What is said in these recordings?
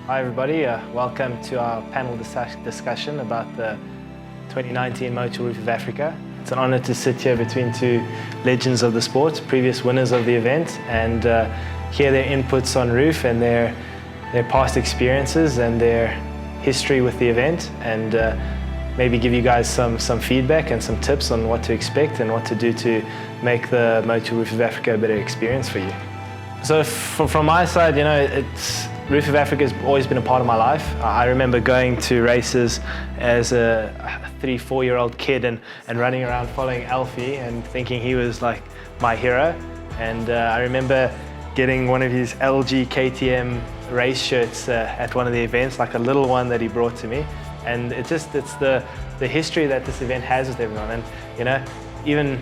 Hi everybody, welcome to our panel discussion about the 2019 Motul Roof of Africa. It's an honor to sit here between two legends of the sport, previous winners of the event, and hear their inputs on roof and their past experiences and their history with the event, and maybe give you guys some feedback and some tips on what to expect and what to do to make the Motul Roof of Africa a better experience for you. So from my side, Roof of Africa has always been a part of my life. I remember going to races as a 3-4-year-old kid and running around following Alfie and thinking he was like my hero. And I remember getting one of his LG KTM race shirts at one of the events, like a little one that he brought to me. And it's the history that this event has with everyone. And even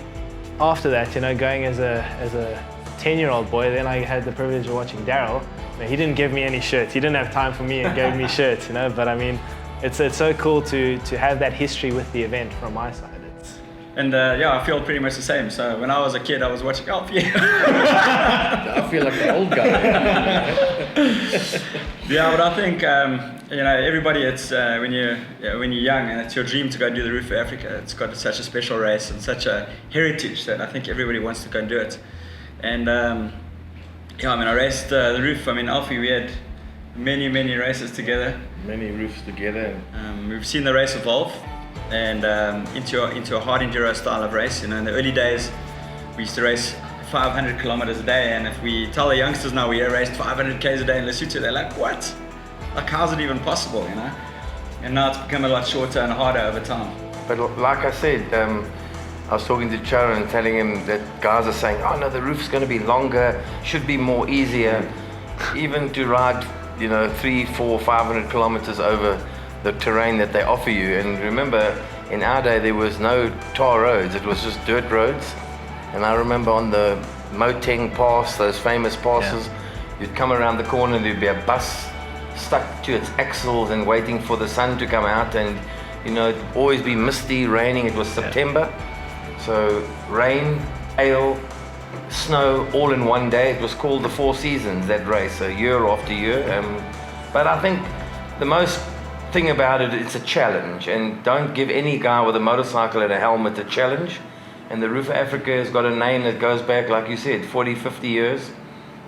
after that, going as a 10-year-old boy, then I had the privilege of watching Daryl. He didn't give me any shirts. He didn't have time for me and gave me shirts, But I mean, it's so cool to have that history with the event from my side. I feel pretty much the same. So when I was a kid, I was watching Alfie. I feel like the old guy. Yeah, but I think everybody. It's when you're young and it's your dream to go do the Roof of Africa. It's got such a special race and such a heritage that I think everybody wants to go and do it. And I raced the roof. Alfie, we had many races together. Many roofs together. We've seen the race evolve and into a hard enduro style of race. In the early days, we used to race 500 kilometers a day, and if we tell the youngsters now we raced 500 k's a day in Lesotho, they're like, what? Like, how's it even possible, And now it's become a lot shorter and harder over time. But like I said, I was talking to Charo and telling him that guys are saying, oh no, the roof's going to be longer, should be more easier, even to ride, 3, 4, 500 kilometers over the terrain that they offer you. And remember, in our day, there was no tar roads, it was just dirt roads. And I remember on the Motul Pass, those famous passes, you'd come around the corner, there'd be a bus stuck to its axles and waiting for the sun to come out, and it'd always be misty, raining. It was September. So rain, hail, snow, all in one day. It was called the Four Seasons, that race, year after year. But I think the most thing about it, it's a challenge. And don't give any guy with a motorcycle and a helmet a challenge. And the Roof of Africa has got a name that goes back, like you said, 40, 50 years.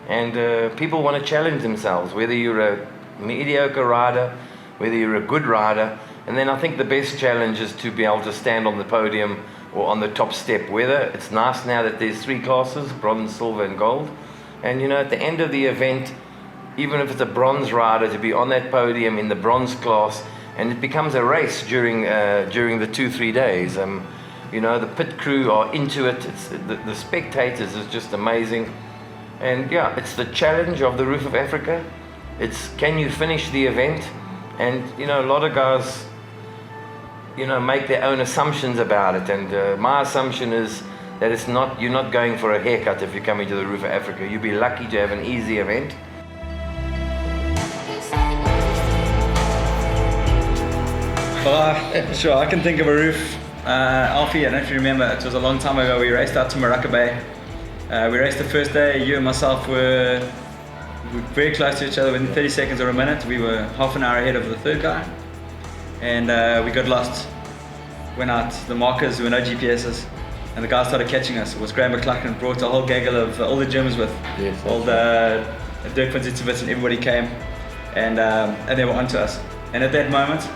And people want to challenge themselves, whether you're a mediocre rider, whether you're a good rider. And then I think the best challenge is to be able to stand on the podium or on the top step. Whether it's nice now that there's 3 classes, bronze, silver and gold. And at the end of the event, even if it's a bronze rider, to be on that podium in the bronze class, and it becomes a race during the 2-3 days. The pit crew are into it. It's the spectators is just amazing. And it's the challenge of the Roof of Africa. It's, can you finish the event? And a lot of guys make their own assumptions about it, and my assumption is that you're not going for a haircut if you're coming to the Roof of Africa. You'll be lucky to have an easy event. Sure, I can think of a roof. Alfie, I don't know if you remember, it was a long time ago, we raced out to Morocco Bay. We raced the first day, you and myself were very close to each other. Within 30 seconds or a minute, we were half an hour ahead of the third guy. And we got lost. Went out the markers, there were no GPSs, and the guy started catching us. It was Graham McLaughlin, brought a whole gaggle of all the gyms with all the Dirk van Zitzewitz, and everybody came, and they were onto us. And at that moment,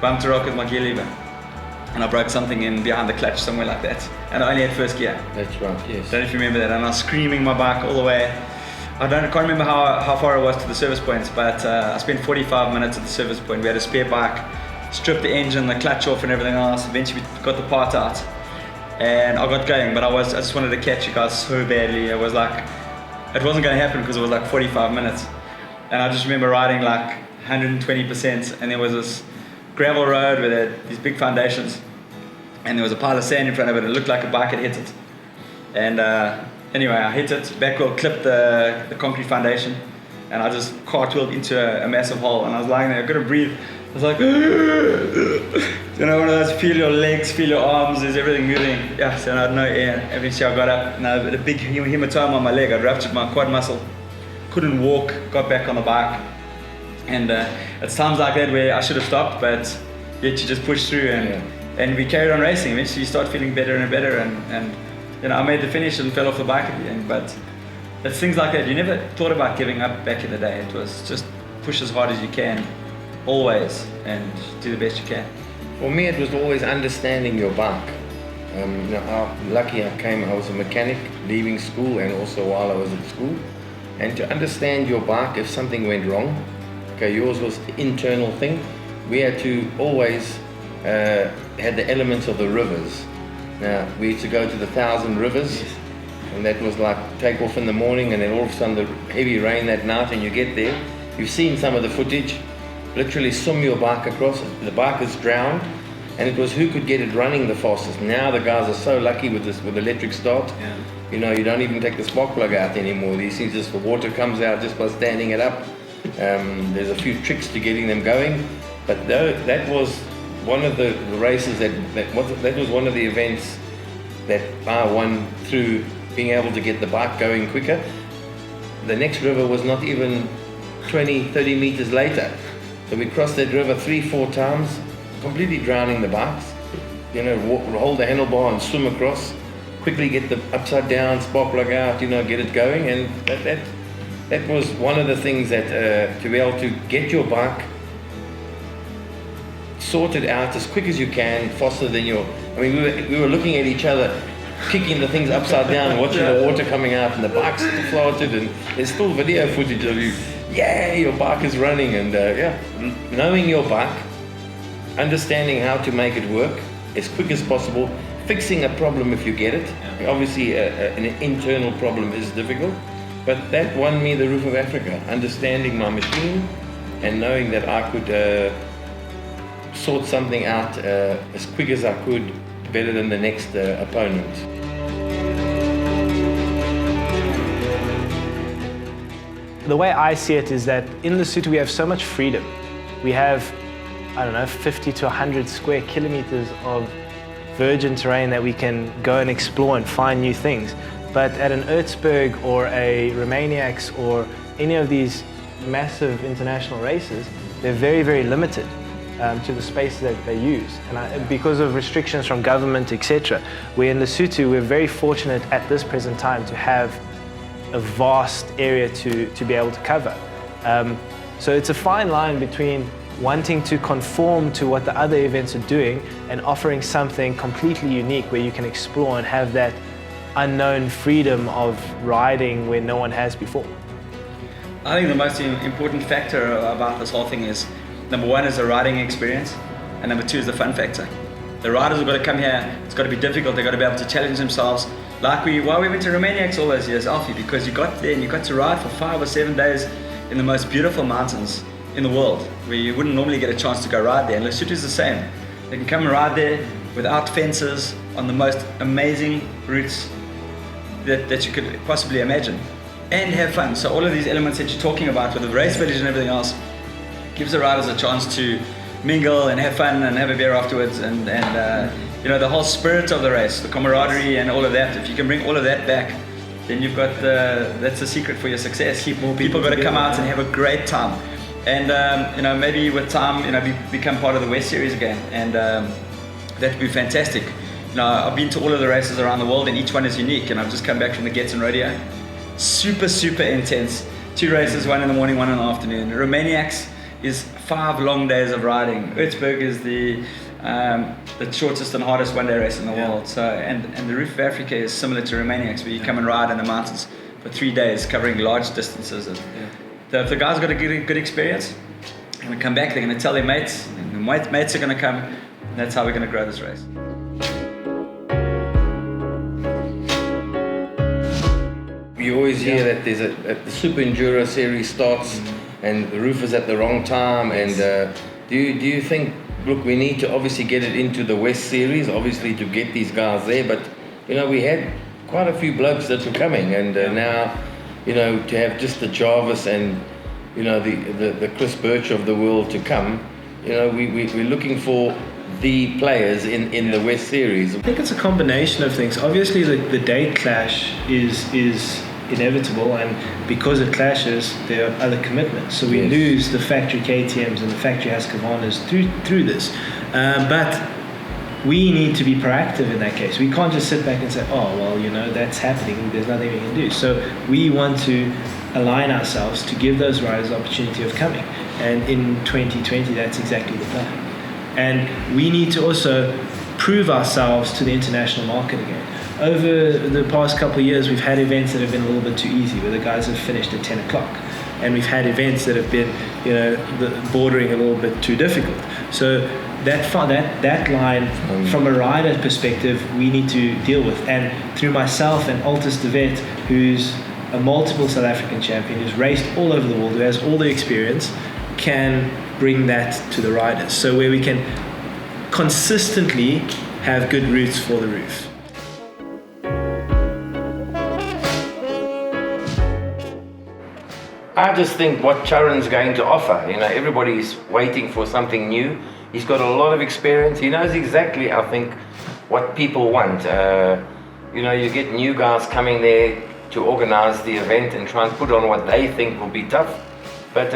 bumped a rock with my gear lever, and I broke something in behind the clutch, somewhere like that. And I only had first gear. That's right, yes. Don't know if you remember that. And I was screaming my bike all the way. I can't remember how far it was to the service points, but I spent 45 minutes at the service point. We had a spare bike, stripped the engine, the clutch off and everything else. Eventually we got the part out and I got going, but I just wanted to catch you guys so badly. It was like, it wasn't going to happen because it was like 45 minutes. And I just remember riding like 120%, and there was this gravel road with these big foundations, and there was a pile of sand in front of it. It looked like a bike had hit it. And anyway, I hit it, back wheel clipped the concrete foundation, and I just cartwheeled into a massive hole, and I was lying there, I couldn't breathe. I was like, one of those, feel your legs, feel your arms, there's everything moving. Yeah, so I had no air. Eventually I got up, and I had a big hematoma on my leg. I ruptured my quad muscle. Couldn't walk, got back on the bike. And it's times like that where I should have stopped, but yet you just push through, and we carried on racing. Eventually you start feeling better and better, and you know, I made the finish and fell off the bike at the end, but it's things like that. You never thought about giving up back in the day. It was just push as hard as you can, always, and do the best you can. For me, it was always understanding your bike. You know, lucky I was a mechanic leaving school and also while I was at school. And to understand your bike, if something went wrong, okay, yours was the internal thing, we had to always had the elements of the rivers. Now, we used to go to the 1,000 rivers, and that was like take off in the morning and then all of a sudden the heavy rain that night, and you get there. You've seen some of the footage, literally swim your bike across, the bike is drowned, and it was who could get it running the fastest. Now the guys are so lucky with electric start. Yeah. You know, you don't even take the spark plug out anymore. These things, just the water comes out just by standing it up. There's a few tricks to getting them going, but that was one of the races that was one of the events that I won through being able to get the bike going quicker. The next river was not even 20-30 meters later. So we crossed that river 3-4 times, completely drowning the bikes. You know, hold the handlebar and swim across, quickly get the upside down, spark plug out, you know, get it going. And that was one of the things that to be able to get your bike sorted out as quick as you can, faster than we were looking at each other, kicking the things upside down, watching the water coming out, and the bike's floated, and there's still video footage of you. Yeah, your bike is running, and knowing your bike, understanding how to make it work as quick as possible, fixing a problem if you get it. Obviously, an internal problem is difficult, but that won me the Roof of Africa. Understanding my machine and knowing that I could sort something out as quick as I could, better than the next opponent. The way I see it is that in Lesotho we have so much freedom. We have, I don't know, 50 to 100 square kilometers of virgin terrain that we can go and explore and find new things. But at an Erzberg or a Romaniacs or any of these massive international races, they're very, very limited to the space that they use. And because of restrictions from government, etc. Where in Lesotho, we're very fortunate at this present time to have a vast area to be able to cover. So it's a fine line between wanting to conform to what the other events are doing and offering something completely unique where you can explore and have that unknown freedom of riding where no one has before. I think the most important factor about this whole thing is, number one is the riding experience, and number two is the fun factor. The riders have got to come here, it's got to be difficult, they've got to be able to challenge themselves. Like why we went to Romaniacs all those years, Alfie, because you got there and you got to ride for 5 or 7 days in the most beautiful mountains in the world, where you wouldn't normally get a chance to go ride there. And Lesotho is the same. They can come and ride there without fences on the most amazing routes that you could possibly imagine, and have fun. So all of these elements that you're talking about with the race village and everything else gives the riders a chance to mingle and have fun and have a beer afterwards, and you know, the whole spirit of the race, the camaraderie and all of that. If you can bring all of that back, then you've got that's the secret for your success. Keep more people got to come out and have a great time, and you know, maybe with time, you know, become part of the West Series again, and that would be fantastic. You know, I've been to all of the races around the world, and each one is unique. And I've just come back from the Getson Rodeo, super intense. 2 races, 1 in the morning, 1 in the afternoon. Romaniacs is 5 long days of riding. Erzberg is the shortest and hardest one-day race in the world. So, and the Roof of Africa is similar to Romaniacs, where you come and ride in the mountains for 3 days, covering large distances. And if the guys got a good experience, they're going to come back. They're going to tell their mates, and the mates are going to come. And that's how we're going to grow this race. You always hear that there's the Super Enduro series starts and the roof is at the wrong time. And do you think, look, we need to obviously get it into the West Series, obviously, to get these guys there, but you know, we had quite a few blokes that were coming, and now, you know, to have just the Jarvis and, you know, the Chris Birch of the world to come, you know, we're looking for the players in the West Series. I think it's a combination of things. Obviously, the date clash is inevitable, and because it clashes, there are other commitments. So we Yes. lose the factory KTMs and the factory Husqvarnas through this. But we need to be proactive in that case. We can't just sit back and say, oh, well, that's happening, there's nothing we can do. So we want to align ourselves to give those riders the opportunity of coming. And in 2020, that's exactly the plan. And we need to also prove ourselves to the international market again. Over the past couple of years, we've had events that have been a little bit too easy, where the guys have finished at 10 o'clock. And we've had events that have been, bordering a little bit too difficult. So that line, from a rider perspective, we need to deal with. And through myself and Altus de Vet, who's a multiple South African champion, who's raced all over the world, who has all the experience, can bring that to the riders. So where we can consistently have good routes for the roof. I just think what Charan's going to offer, everybody's waiting for something new. He's got a lot of experience. He knows exactly, I think, what people want. You get new guys coming there to organize the event and try and put on what they think will be tough. But,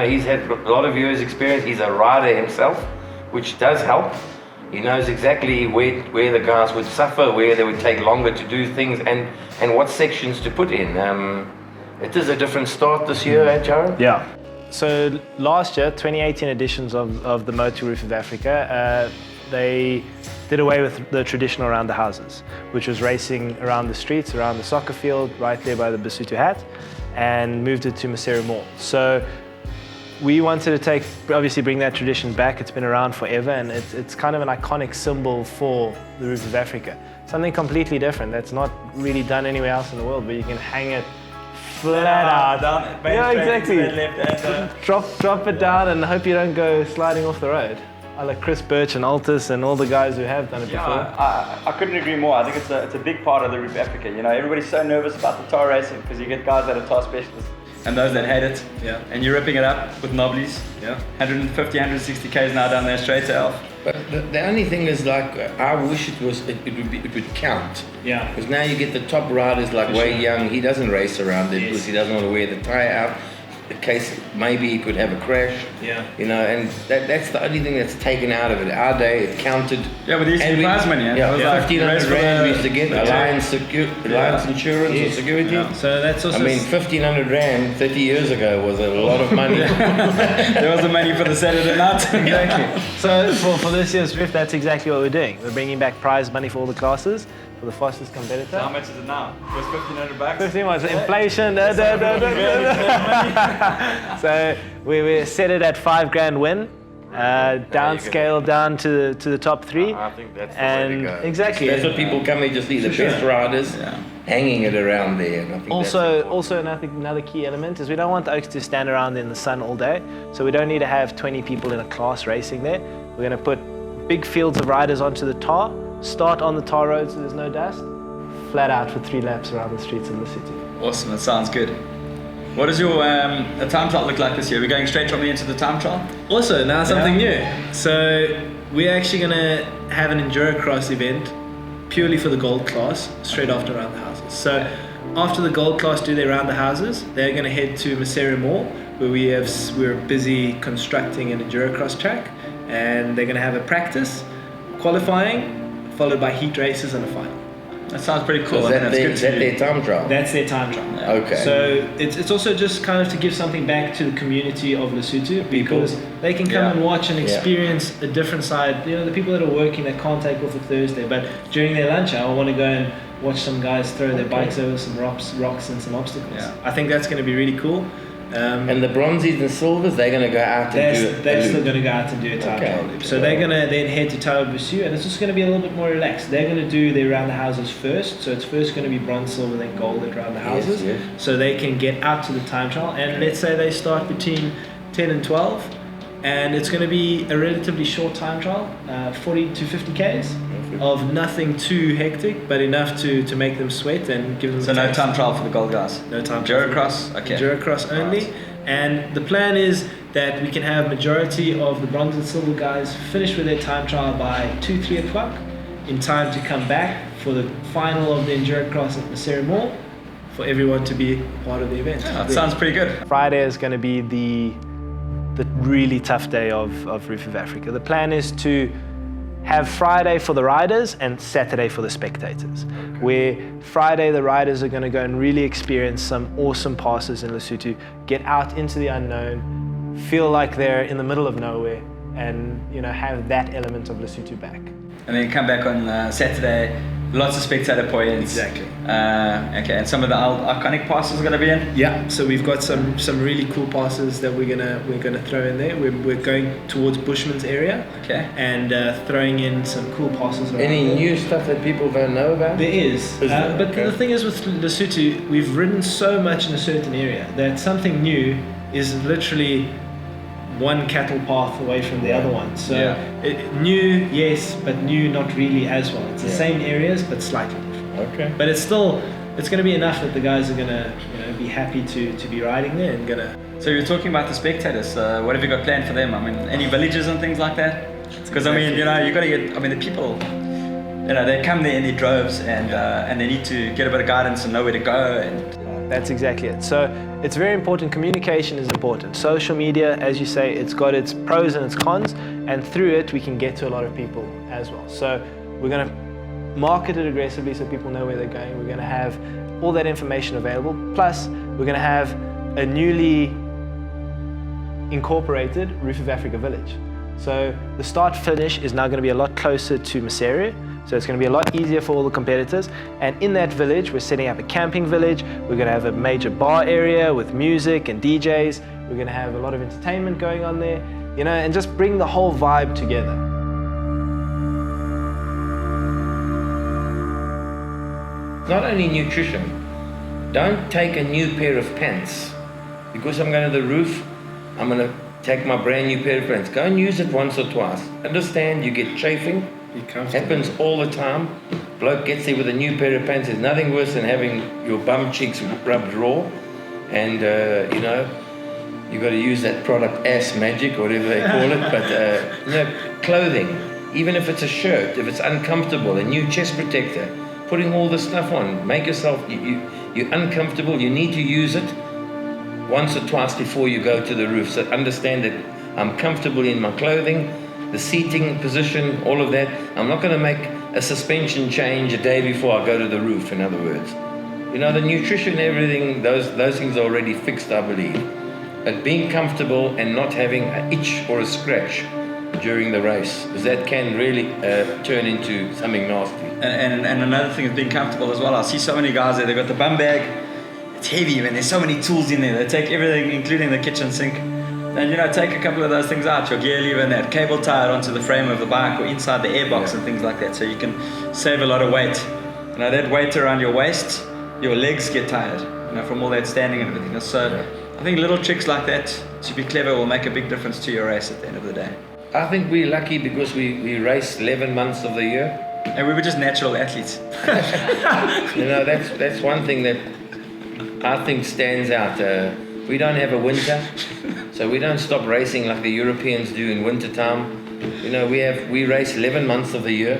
he's had a lot of years' experience. He's a rider himself, which does help. He knows exactly where the guys would suffer, where they would take longer to do things, and what sections to put in. It is a different start this year, Charan? Yeah. So last year, 2018 editions of the Motul Roof of Africa, they did away with the traditional around the houses, which was racing around the streets, around the soccer field, right there by the Basotho Hat, and moved it to Maseru Mall. So we wanted to obviously bring that tradition back. It's been around forever, and it's kind of an iconic symbol for the Roof of Africa. Something completely different that's not really done anywhere else in the world, where you can hang it flat out. Down, Yeah, exactly. Left, Drop it down and hope you don't go sliding off the road. I like Chris Birch and Altus and all the guys who have done it before. I couldn't agree more. I think it's a big part of the Roof of Africa. Everybody's so nervous about the tar racing because you get guys that are tar specialists and those that hate it. Yeah. And you're ripping it up with knobblies. Yeah. 150, 160 k's now down there straight to Elf. But the only thing is, I wish it would count. Yeah. Because now you get the top riders like Wei Young. He doesn't race around it because he doesn't want to wear the tyre out. In case maybe he could have a crash. Yeah. And that's the only thing that's taken out of it. Our day, it counted. Yeah, with these prize money. Yeah, It was like 1,500 rand we used to get Alliance Insurance or security. Yeah. So that's also. 1,500 rand 30 years ago was a lot of money. There was the money for the Saturday night. Exactly. So for this year's Rift, that's exactly what we're doing. We're bringing back prize money for all the classes, for the fastest competitor. How much is it now? It was 1,500 bucks. 15 was inflation. So we set it at $5,000 win. Downscale down to the top three. I think that's the way to go. Exactly. That's what people come here to see, the best riders hanging it around there. And I think Also another key element is we don't want the Oaks to stand around in the sun all day. So we don't need to have 20 people in a class racing there. We're going to put big fields of riders onto the tar, start on the tar road so there's no dust, flat out for 3 laps around the streets of the city. Awesome, that sounds good. What does your time trial look like this year? We're going straight from the into the time trial? Also, now something new. So we're actually going to have an endurocross event purely for the gold class straight after Around the Houses. So after the gold class do their Around the Houses, they're going to head to Maseru Mall, where we're busy constructing an endurocross track, and they're going to have a practice, qualifying, followed by heat races and a final. That sounds pretty cool. So is that their time trial? That's their time trial. Yeah. Okay. So it's also just kind of to give something back to the community of Lesotho, because they can come and watch and experience a different side. The people that are working that can't take off a Thursday, but during their lunch hour want to go and watch some guys throw their bikes over some rocks and some obstacles. Yeah. I think that's going to be really cool. And the bronzies and silvers, they're going to go out and do it. They're still going to go out and do a time trial loop. So they're going to then head to Tower Busu, and it's just going to be a little bit more relaxed. They're going to do their Round the Houses first. So it's first going to be bronze, silver, then gold at Round the Houses. Yes. So they can get out to the time trial. And let's say they start between 10 and 12. And it's going to be a relatively short time trial, 40 to 50 Ks. Of nothing too hectic, but enough to make them sweat and give them. So no time trial for the gold guys. No time. Endurocross. Okay. Endurocross only, Right. and the plan is that we can have majority of the bronze and silver guys finish with their time trial by 2-3 o'clock, in time to come back for the final of the Endurocross at Maseru Mall, for everyone to be part of the event. Yeah, that sounds pretty good. Friday is going to be the really tough day of Roof of Africa. The plan is to have Friday for the riders and Saturday for the spectators. Where Friday the riders are going to go and really experience some awesome passes in Lesotho, get out into the unknown, feel like they're in the middle of nowhere, and have that element of Lesotho back. And then come back on Saturday, lots of spectator points. Exactly. Okay, and some of the iconic passes are going to be in? Yeah, so we've got some really cool passes that we're gonna throw in there. We're going towards Bushman's area, Okay. and throwing in some cool passes around Any there. new stuff that people don't know about? There is, there? but Okay. the thing is with Lesotho, we've ridden so much in a certain area that something new is literally one cattle path away from the other one. So new, yes, but new not really as well. It's the same areas, but slightly different. Okay. But it's going to be enough that the guys are going to be happy to be riding there and going to. So you were talking about the spectators. What have you got planned for them? I mean, any villages and things like that? Because I mean, you got to get. I mean, the people, they come there in their droves, and they need to get a bit of guidance and know where to go. And That's exactly it. So it's very important. Communication is important. Social media, as you say, it's got its pros and its cons, and through it we can get to a lot of people as well. So we're going to market it aggressively so people know where they're going. We're going to have all that information available. Plus, we're going to have a newly incorporated Roof of Africa village. So the start finish is now going to be a lot closer to Maseru. So it's going to be a lot easier for all the competitors. And in that village, we're setting up a camping village. We're going to have a major bar area with music and DJs. We're going to have a lot of entertainment going on there, and just bring the whole vibe together. Not only nutrition. Don't take a new pair of pants. Because I'm going to the roof, I'm going to take my brand new pair of pants. Go and use it once or twice. Understand, you get chafing. Happens all the time. Bloke gets there with a new pair of pants. There's nothing worse than having your bum cheeks rubbed raw. And, you've got to use that product, Ass Magic, or whatever they call it. But, clothing, even if it's a shirt, if it's uncomfortable, a new chest protector, putting all this stuff on, make yourself, you're uncomfortable, you need to use it once or twice before you go to the roof. So understand that I'm comfortable in my clothing, the seating position, all of that. I'm not going to make a suspension change a day before I go to the roof, in other words. The nutrition, everything, those things are already fixed, I believe. But being comfortable and not having an itch or a scratch during the race, because that can really turn into something nasty. And another thing is being comfortable as well. I see so many guys there, they've got the bum bag. It's heavy, man. There's so many tools in there. They take everything, including the kitchen sink. And take a couple of those things out, your gear lever and that cable tied onto the frame of the bike or inside the airbox and things like that, so you can save a lot of weight. That weight around your waist, your legs get tired, from all that standing and everything. So I think little tricks like that, to be clever, will make a big difference to your race at the end of the day. I think we're lucky because we race 11 months of the year. And we were just natural athletes. That's one thing that I think stands out. We don't have a winter, so we don't stop racing like the Europeans do in winter time. We race 11 months of the year.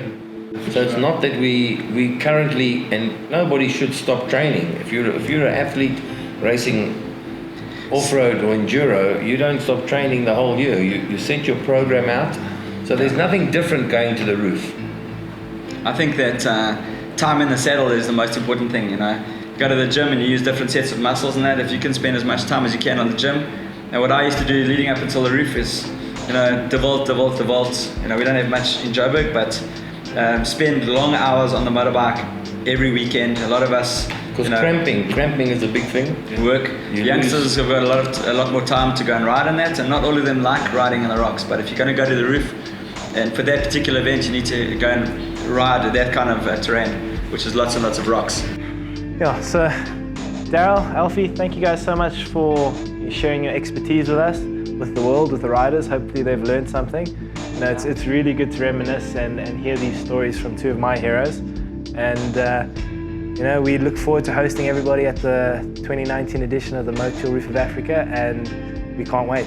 So it's not that we currently, and nobody should stop training. If you're an athlete racing off-road or enduro, you don't stop training the whole year. You set your program out. So there's nothing different going to the roof. I think that time in the saddle is the most important thing. You go to the gym and you use different sets of muscles and that. If you can spend as much time as you can on the gym. And what I used to do leading up until the roof is, devolt. We don't have much in Joburg, but spend long hours on the motorbike every weekend. A lot of us, because cramping is a big thing. Work. Youngsters have got a lot more time to go and ride on that, and not all of them like riding on the rocks. But if you're going to go to the roof, and for that particular event, you need to go and ride that kind of terrain, which is lots and lots of rocks. Yeah, so Daryl, Alfie, thank you guys so much for sharing your expertise with us, with the world, with the riders. Hopefully they've learned something. It's really good to reminisce and hear these stories from two of my heroes. And we look forward to hosting everybody at the 2019 edition of the Motul Roof of Africa, and we can't wait.